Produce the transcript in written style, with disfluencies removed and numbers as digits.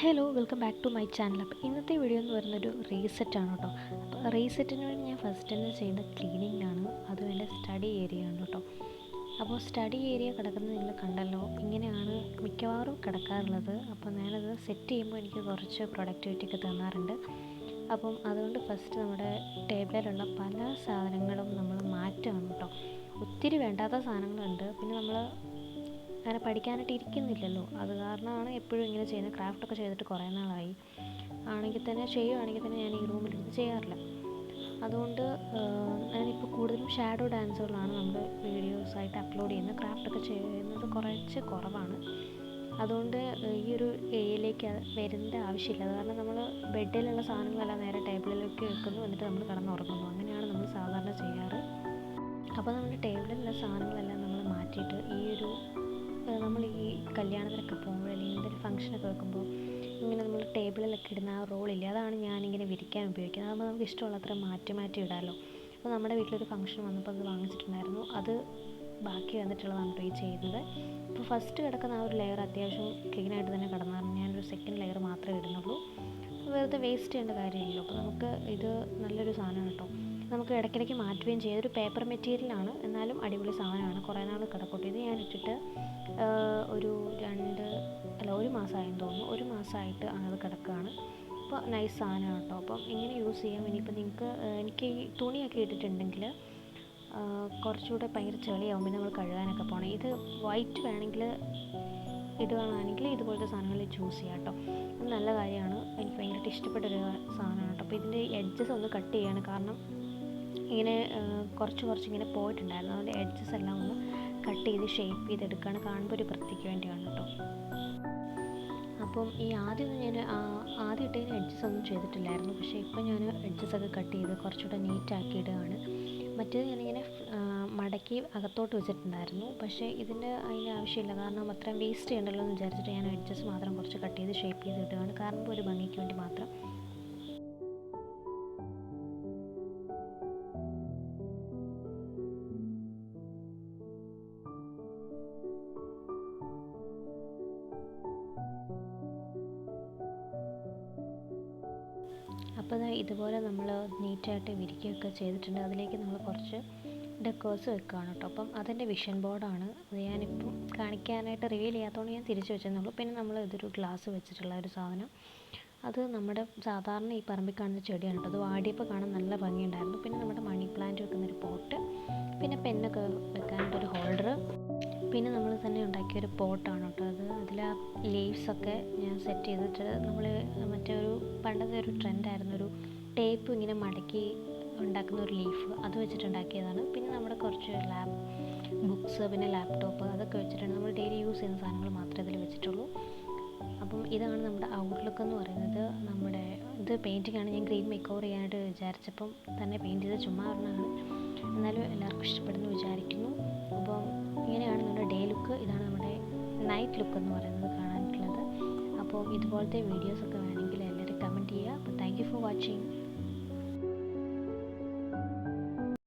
Hello welcome back to my channel. അപ്പോൾ ഇന്നത്തെ video എന്ന് പറയുന്നൊരു റീസെറ്റാണ് കേട്ടോ. അപ്പോൾ റീസെറ്റിന് വേണ്ടി ഞാൻ ഫസ്റ്റ് തന്നെ ചെയ്യുന്ന ക്ലീനിങ്ങാണ്. അതും എൻ്റെ സ്റ്റഡി ഏരിയ ആണ് കേട്ടോ. അപ്പോൾ സ്റ്റഡി ഏരിയ കിടക്കുന്നത് നിങ്ങൾ കണ്ടല്ലോ, ഇങ്ങനെയാണ് മിക്കവാറും കിടക്കാറുള്ളത്. അപ്പോൾ ഞാനത് സെറ്റ് ചെയ്യുമ്പോൾ എനിക്ക് കുറച്ച് പ്രൊഡക്ടിവിറ്റി ഒക്കെ തന്നാറുണ്ട്. അപ്പം അതുകൊണ്ട് ഫസ്റ്റ് നമ്മുടെ ടേബിളിലുള്ള പല സാധനങ്ങളും നമ്മൾ മാറ്റുകയാണ് കേട്ടോ. ഒത്തിരി വേണ്ടാത്ത സാധനങ്ങളുണ്ട്. പിന്നെ നമ്മൾ അങ്ങനെ പഠിക്കാനായിട്ട് ഇരിക്കുന്നില്ലല്ലോ, അത് കാരണമാണ് എപ്പോഴും ഇങ്ങനെ ചെയ്യുന്നത്. ക്രാഫ്റ്റൊക്കെ ചെയ്തിട്ട് കുറേ നാളായി. ചെയ്യുകയാണെങ്കിൽ തന്നെ ഞാൻ ഈ റൂമിലിരുന്ന് ചെയ്യാറില്ല. അതുകൊണ്ട് ഞാനിപ്പോൾ കൂടുതലും ഷാഡോ ഡാൻസുകളാണ് നമ്മുടെ വീഡിയോസായിട്ട് അപ്ലോഡ് ചെയ്യുന്നത്. ക്രാഫ്റ്റൊക്കെ ചെയ്യുന്നത് കുറച്ച് കുറവാണ്. അതുകൊണ്ട് ഈ ഒരു ഏരിയയിലേക്ക് വരേണ്ട ആവശ്യമില്ല. അത് കാരണം നമ്മൾ ബെഡിലുള്ള സാധനങ്ങളെല്ലാം നേരെ ടേബിളിലേക്ക് വെക്കുന്നു, എന്നിട്ട് നമ്മൾ കിടന്നുറങ്ങുന്നു. അങ്ങനെയാണ് നമ്മൾ സാധാരണ ചെയ്യാറ്. അപ്പോൾ നമ്മുടെ ടേബിളിലുള്ള സാധനങ്ങളെല്ലാം നമ്മൾ മാറ്റിയിട്ട് നമ്മൾ ഈ കല്യാണത്തിനൊക്കെ പോകുമ്പോൾ അല്ലെങ്കിൽ എന്തെങ്കിലും ഫംഗ്ഷനൊക്കെ വെക്കുമ്പോൾ ഇങ്ങനെ നമ്മൾ ടേബിളിലൊക്കെ ഇടുന്ന ആ റോളില്ലേ, അതാണ് ഞാനിങ്ങനെ വിരിക്കാൻ ഉപയോഗിക്കുന്നത്. അതാകുമ്പോൾ നമുക്ക് ഇഷ്ടമുള്ളത്ര മാറ്റി മാറ്റി ഇടാമല്ലോ. അപ്പോൾ നമ്മുടെ വീട്ടിലൊരു ഫംഗ്ഷൻ വന്നപ്പോൾ അത് വാങ്ങിച്ചിട്ടുണ്ടായിരുന്നു. അത് ബാക്കി വന്നിട്ടുള്ളതാണ് ഈ ചെയ്യുന്നത്. ഇപ്പോൾ ഫസ്റ്റ് കിടക്കുന്ന ആ ഒരു ലെയർ അത്യാവശ്യം ക്ലീനായിട്ട് തന്നെ കിടന്നായിരുന്നു. ഞാനൊരു സെക്കൻഡ് ലെയർ മാത്രമേ ഇടുന്നുള്ളൂ. വെറുതെ വേസ്റ്റ് ചെയ്യേണ്ട കാര്യമില്ലല്ലോ. അപ്പോൾ നമുക്ക് ഇത് നല്ലൊരു സാധനമാണ് കേട്ടോ. നമുക്ക് ഇടയ്ക്കിടയ്ക്ക് മാറ്റുകയും ചെയ്യും. ഒരു പേപ്പർ മെറ്റീരിയലാണ്, എന്നാലും അടിപൊളി സാധനമാണ്. കുറേ നാൾ കിടക്കട്ടെ. ഇത് ഞാൻ ഇട്ടിട്ട് ഒരു മാസമായെന്ന് തോന്നുന്നു. ഒരു മാസമായിട്ട് അത് കിടക്കുകയാണ്. അപ്പോൾ നൈസ് സാധനമാണ് കേട്ടോ. അപ്പം ഇങ്ങനെ യൂസ് ചെയ്യാം. ഇനിയിപ്പോൾ എനിക്ക് ഈ തുണിയൊക്കെ ഇട്ടിട്ടുണ്ടെങ്കിൽ കുറച്ചുകൂടെ ഭയങ്കര ചെളിയാവും. പിന്നെ നമ്മൾ കഴുകാനൊക്കെ പോകണം. ഇത് വൈറ്റ് വേണമെങ്കിൽ ഇടുകയാണെങ്കിൽ ഇതുപോലത്തെ സാധനങ്ങൾ ചൂസ് ചെയ്യാം കേട്ടോ. ഇത് നല്ല കാര്യമാണ്. എനിക്ക് ഭയങ്കരമായിട്ട് ഇഷ്ടപ്പെട്ടൊരു സാധനമാണ് കേട്ടോ. അപ്പോൾ ഇതിൻ്റെ എഡ്ജസ് ഒന്ന് കട്ട് ചെയ്യാണ്. കാരണം ഇങ്ങനെ കുറച്ച് ഇങ്ങനെ പോയിട്ടുണ്ടായിരുന്നു. അതുകൊണ്ട് എഡ്ജസ് എല്ലാം ഒന്ന് കട്ട് ചെയ്ത് ഷേപ്പ് ചെയ്തെടുക്കുകയാണ്. കാണുമ്പോൾ ഒരു വൃത്തിക്ക് വേണ്ടിയാണ് കേട്ടോ. അപ്പം ആദ്യം ഇട്ടതിന് എഡ്ജസ് ഒന്നും ചെയ്തിട്ടില്ലായിരുന്നു. പക്ഷേ ഇപ്പം ഞാൻ എഡ്ജസൊക്കെ കട്ട് ചെയ്ത് കുറച്ചുകൂടെ നീറ്റാക്കി ഇടുകയാണ്. മറ്റേത് ഞാനിങ്ങനെ മടക്കി അകത്തോട്ട് വെച്ചിട്ടുണ്ടായിരുന്നു. പക്ഷേ അതിൻ്റെ ആവശ്യമില്ല. കാരണം അത്രയും വേസ്റ്റ് ചെയ്യണ്ടല്ലോ എന്ന് വിചാരിച്ചിട്ട് ഞാൻ എഡ്ജസ് മാത്രം കുറച്ച് കട്ട് ചെയ്ത് ഷേപ്പ് ചെയ്ത് ഇടുകയാണ്. കാണുമ്പോൾ ഒരു ഭംഗിക്ക് വേണ്ടി മാത്രം. അപ്പോൾ ഇതുപോലെ നമ്മൾ നീറ്റായിട്ട് വിരിക്കുകയൊക്കെ ചെയ്തിട്ടുണ്ട്. അതിലേക്ക് നമ്മൾ കുറച്ച് ഡെക്കേഴ്സ് വെക്കുകയാണ് കേട്ടോ. അപ്പം അതെൻ്റെ വിഷൻ ബോർഡാണ്. അത് ഞാനിപ്പം കാണിക്കാനായിട്ട് റിവീൽ ചെയ്യാത്തതുകൊണ്ട് ഞാൻ തിരിച്ച് വെച്ചെന്നുള്ളൂ. പിന്നെ നമ്മൾ ഇതൊരു ഗ്ലാസ് വെച്ചിട്ടുള്ള ഒരു സാധനം. അത് നമ്മുടെ സാധാരണ ഈ പറമ്പിൽ കാണുന്ന ചെടിയാണ് കേട്ടോ. അത് വാടിയപ്പോൾ കാണാൻ നല്ല ഭംഗിയുണ്ടായിരുന്നു. പിന്നെ നമ്മുടെ മണി പ്ലാന്റ് വെക്കുന്നൊരു പോട്ട്, പിന്നെ പെന്നൊക്കെ വെക്കാനായിട്ടൊരു ഹോൾഡർ, പിന്നെ നമ്മൾ തന്നെ ഉണ്ടാക്കിയൊരു പോട്ടാണ് കേട്ടോ അത്. അതിൽ ആ ലീവ്സൊക്കെ ഞാൻ സെറ്റ് ചെയ്തിട്ട് നമ്മൾ പണ്ടത്തെ ഒരു ട്രെൻഡായിരുന്നു, ഒരു ടേപ്പ് ഇങ്ങനെ മടക്കി ഉണ്ടാക്കുന്ന ഒരു ലീഫ്, അത് വെച്ചിട്ടുണ്ടാക്കിയതാണ്. പിന്നെ നമ്മുടെ കുറച്ച് ബുക്സ്, പിന്നെ ലാപ്ടോപ്പ്, അതൊക്കെ വെച്ചിട്ടാണ് നമ്മൾ ഡെയിലി യൂസ് ചെയ്യുന്ന സാധനങ്ങൾ മാത്രമേ ഇതിൽ വെച്ചിട്ടുള്ളൂ. അപ്പം ഇതാണ് നമ്മുടെ ഔട്ട്ലുക്ക് എന്ന് പറയുന്നത്. ഇത് പെയിൻറ്റിങ്ങാണ്. ഞാൻ ഗ്രീൻ മേക്ക് ഓവർ ചെയ്യാനായിട്ട് വിചാരിച്ചപ്പം തന്നെ പെയിൻറ്റ് ചെയ്ത് ചുമ്മാ പറഞ്ഞാണ്. എന്നാലും എല്ലാവർക്കും ഇഷ്ടപ്പെടുന്നു വിചാരിക്കുന്നു. അപ്പം ഇങ്ങനെയാണ് നമ്മുടെ ഡേ ലുക്ക്. ഇതാണ് നമ്മുടെ നൈറ്റ് ലുക്ക് എന്ന് പറയുന്നത് കാണാനായിട്ടുള്ളത്. അപ്പോൾ ഇതുപോലത്തെ വീഡിയോസൊക്കെ വേണമെങ്കിൽ എല്ലാവരും കമൻറ്റ് ചെയ്യുക. അപ്പോൾ താങ്ക് യു ഫോർ വാച്ചിങ്.